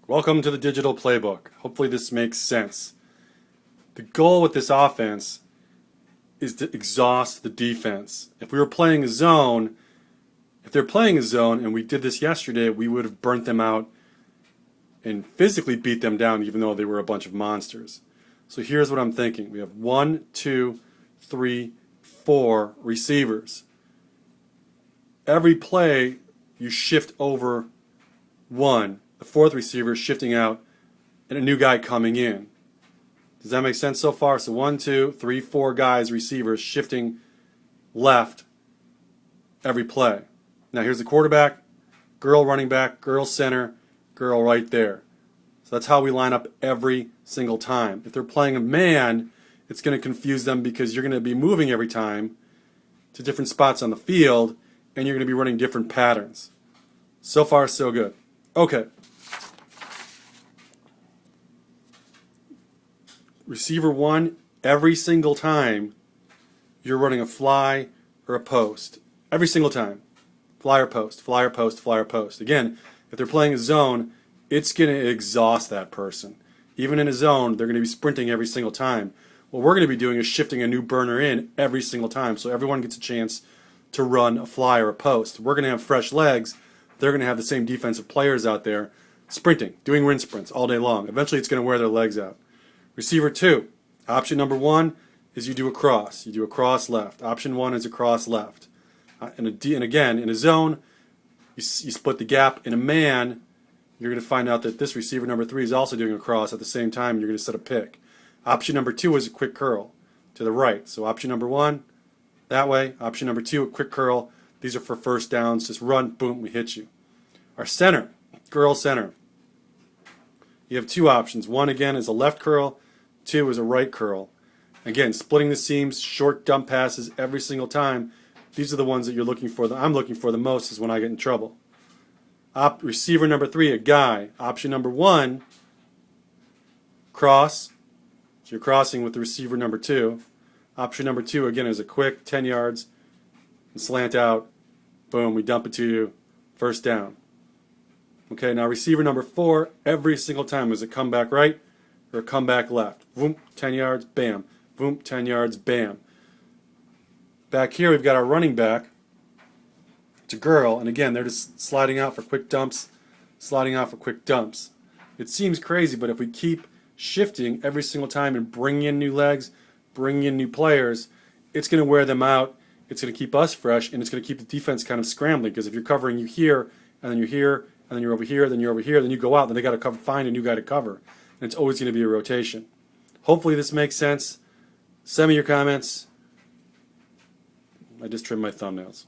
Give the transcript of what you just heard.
Welcome to the Digital Playbook. Hopefully this makes sense. The goal with this offense is to exhaust the defense. If we were playing a zone, if they're playing a zone and we did this yesterday, we would have burnt them out and physically beat them down even though they were a bunch of monsters. So here's what I'm thinking. We have 1, 2, 3, 4 receivers. Every play you shift over one. The fourth receiver is shifting out and a new guy coming in. Does that make sense so far? So 1, 2, 3, 4 guys, receivers, shifting left every play. Now here's the quarterback, girl running back, girl center, girl right there. So that's how we line up every single time. If they're playing a man, it's going to confuse them because you're going to be moving every time to different spots on the field and you're going to be running different patterns. So far, so good. Okay. Receiver 1, every single time you're running a fly or a post. Every single time. Fly or post, fly or post, fly or post. Again, if they're playing a zone, it's going to exhaust that person. Even in a zone, they're going to be sprinting every single time. What we're going to be doing is shifting a new burner in every single time so everyone gets a chance to run a fly or a post. We're going to have fresh legs. They're going to have the same defensive players out there sprinting, doing wind sprints all day long. Eventually it's going to wear their legs out. Receiver 2, option number 1 is you do a cross. You do a cross left. Option 1 is a cross left. And again, in a zone, you split the gap. In a man, you're going to find out that this receiver number 3 is also doing a cross at the same time. You're going to set a pick. Option number 2 is a quick curl to the right. So option number 1, that way. Option number 2, a quick curl. These are for first downs. Just run, boom, we hit you. Our center, girl center. You have 2 options. 1, again, is a left curl. 2 is a right curl. Again, splitting the seams, short dump passes every single time. These are the ones that you're looking for, that I'm looking for the most is when I get in trouble. Receiver number 3, a guy. Option number 1, cross. So you're crossing with the receiver number 2. Option number 2, again, is a quick 10 yards and slant out. Boom, we dump it to you. First down. Okay, now receiver number 4, every single time is a comeback right or a comeback left. Boom, 10 yards, bam. Boom, 10 yards, bam. Back here we've got our running back. It's a girl, and again, they're just sliding out for quick dumps, sliding out for quick dumps. It seems crazy, but if we keep shifting every single time and bring in new legs, bring in new players, it's going to wear them out, it's going to keep us fresh, and it's going to keep the defense kind of scrambling, because if you're covering you here, and then you're here, and then you're over here, then you're over here, then you go out, then they got to find a new guy to cover. And it's always going to be a rotation. Hopefully this makes sense. Send me your comments. I just trimmed my thumbnails.